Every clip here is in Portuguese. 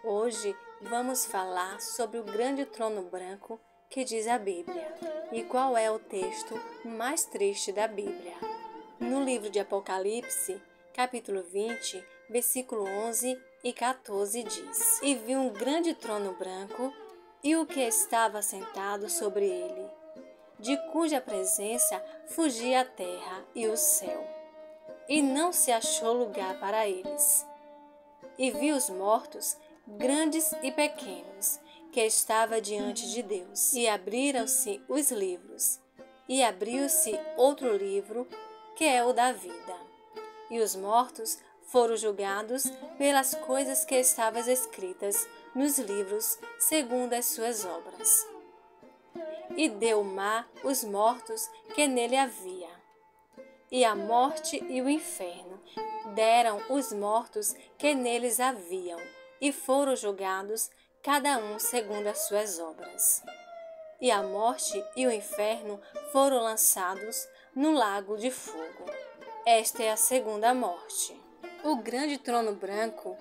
Hoje vamos falar sobre o grande trono branco que diz a Bíblia. E qual é o texto mais triste da Bíblia? No livro de Apocalipse, capítulo 20, versículo 11 e 14 diz: E vi um grande trono branco e o que estava sentado sobre ele, de cuja presença fugia a terra e o céu, e não se achou lugar para eles. E vi os mortos, grandes e pequenos, que estavam diante de Deus. E abriram-se os livros, e abriu-se outro livro, que é o da vida. E os mortos foram julgados pelas coisas que estavam escritas nos livros, segundo as suas obras. E deu o mar os mortos que nele havia. E a morte e o inferno deram os mortos que neles haviam, e foram julgados, cada um segundo as suas obras. E a morte e o inferno foram lançados no lago de fogo. Esta é a segunda morte. O grande trono branco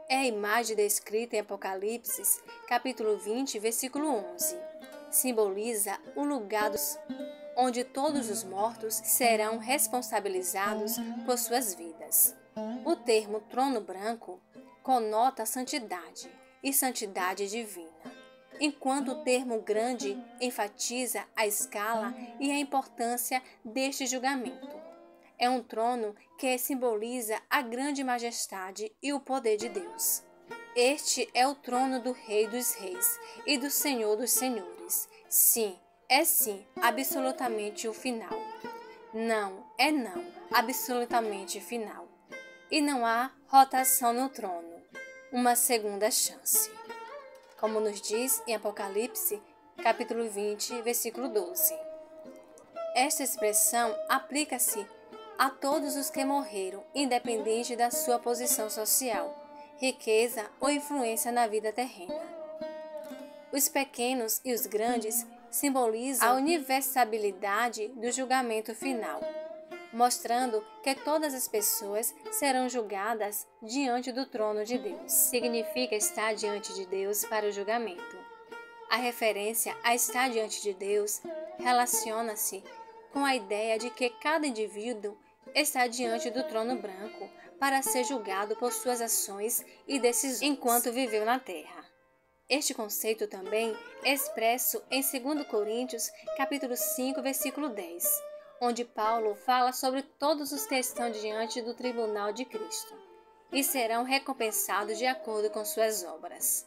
é a imagem descrita em Apocalipse, capítulo 20, versículo 11. Simboliza o lugar onde todos os mortos serão responsabilizados por suas vidas. O termo trono branco conota santidade e santidade divina, enquanto o termo grande enfatiza a escala e a importância deste julgamento. É um trono que simboliza a grande majestade e o poder de Deus. Este é o trono do Rei dos Reis e do Senhor dos Senhores. Sim, é sim, absolutamente o final. Não, é não, absolutamente final. E não há rotação no trono. Uma segunda chance. Como nos diz em Apocalipse, capítulo 20, versículo 12. Esta expressão aplica-se a todos os que morreram, independente da sua posição social, riqueza ou influência na vida terrena. Os pequenos e os grandes simbolizam a universalidade do julgamento final, mostrando que todas as pessoas serão julgadas diante do trono de Deus. Significa estar diante de Deus para o julgamento. A referência a estar diante de Deus relaciona-se com a ideia de que cada indivíduo está diante do trono branco para ser julgado por suas ações e decisões enquanto viveu na terra. Este conceito também é expresso em 2 Coríntios, capítulo 5, versículo 10, onde Paulo fala sobre todos os que estão diante do tribunal de Cristo e serão recompensados de acordo com suas obras.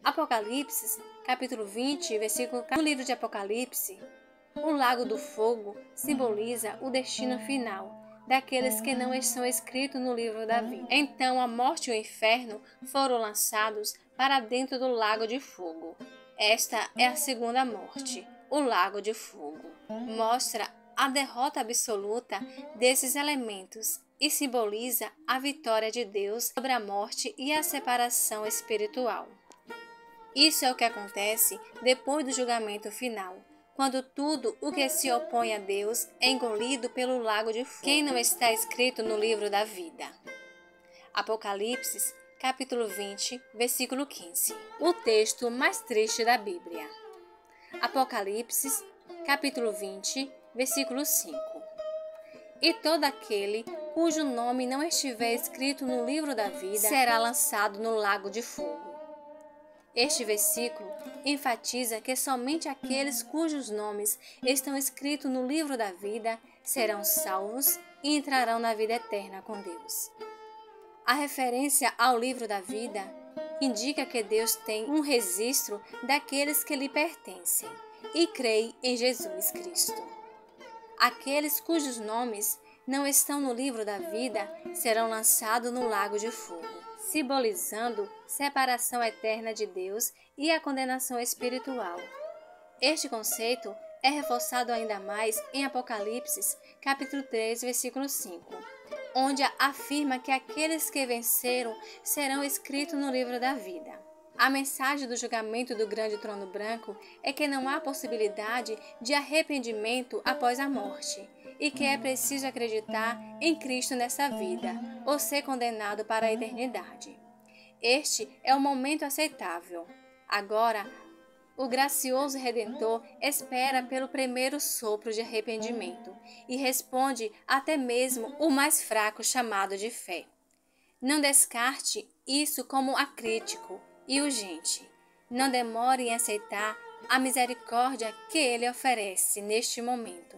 Apocalipse, capítulo 20, versículo 4. No livro de Apocalipse, o lago do fogo simboliza o destino final daqueles que não estão escritos no livro da vida. Então a morte e o inferno foram lançados para dentro do lago de fogo. Esta é a segunda morte, o lago de fogo. Mostra a derrota absoluta desses elementos e simboliza a vitória de Deus sobre a morte e a separação espiritual. Isso é o que acontece depois do julgamento final, quando tudo o que se opõe a Deus é engolido pelo lago de fogo. Quem não está escrito no livro da vida? Apocalipse, capítulo 20, versículo 15. O texto mais triste da Bíblia. Apocalipse, capítulo 20, versículo 5. E todo aquele cujo nome não estiver escrito no livro da vida será lançado no lago de fogo. Este versículo enfatiza que somente aqueles cujos nomes estão escritos no livro da vida serão salvos e entrarão na vida eterna com Deus. A referência ao livro da vida indica que Deus tem um registro daqueles que lhe pertencem e creem em Jesus Cristo. Aqueles cujos nomes não estão no livro da vida serão lançados no lago de fogo, simbolizando separação eterna de Deus e a condenação espiritual. Este conceito é reforçado ainda mais em Apocalipse, capítulo 3, versículo 5, onde afirma que aqueles que venceram serão escritos no livro da vida. A mensagem do julgamento do grande trono branco é que não há possibilidade de arrependimento após a morte e que é preciso acreditar em Cristo nessa vida ou ser condenado para a eternidade. este é o momento aceitável. Agora, o gracioso Redentor espera pelo primeiro sopro de arrependimento e responde até mesmo o mais fraco chamado de fé. Não descarte isso como acrítico e urgente. Não demore em aceitar a misericórdia que Ele oferece neste momento.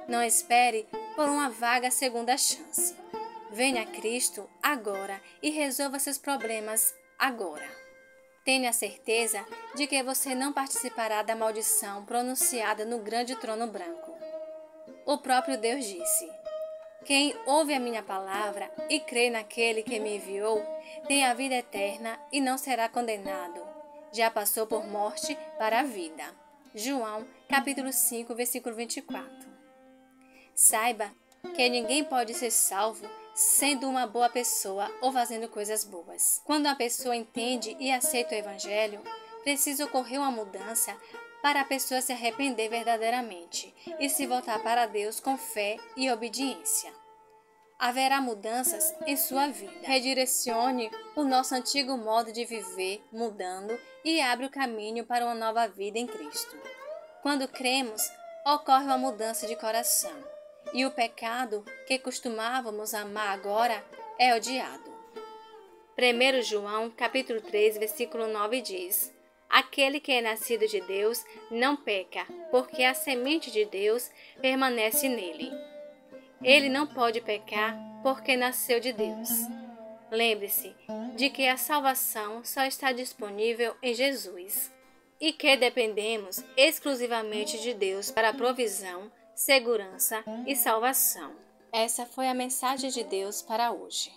Não espere por uma vaga segunda chance. Venha a Cristo agora e resolva seus problemas agora. Tenha certeza de que você não participará da maldição pronunciada no grande trono branco. O próprio Deus disse: quem ouve a minha palavra e crê naquele que me enviou, tem a vida eterna e não será condenado. Já passou por morte para a vida. João, capítulo 5, versículo 24. Saiba que ninguém pode ser salvo sendo uma boa pessoa ou fazendo coisas boas. Quando a pessoa entende e aceita o Evangelho, precisa ocorrer uma mudança para a pessoa se arrepender verdadeiramente e se voltar para Deus com fé e obediência. Haverá mudanças em sua vida. Redirecione o nosso antigo modo de viver, mudando, e abre o caminho para uma nova vida em Cristo. Quando cremos, ocorre uma mudança de coração, e o pecado que costumávamos amar agora é odiado. 1 João, capítulo 3, versículo 9 diz: aquele que é nascido de Deus não peca, porque a semente de Deus permanece nele. Ele não pode pecar porque nasceu de Deus. Lembre-se de que a salvação só está disponível em Jesus e que dependemos exclusivamente de Deus para a provisão, segurança e salvação. Essa foi a mensagem de Deus para hoje.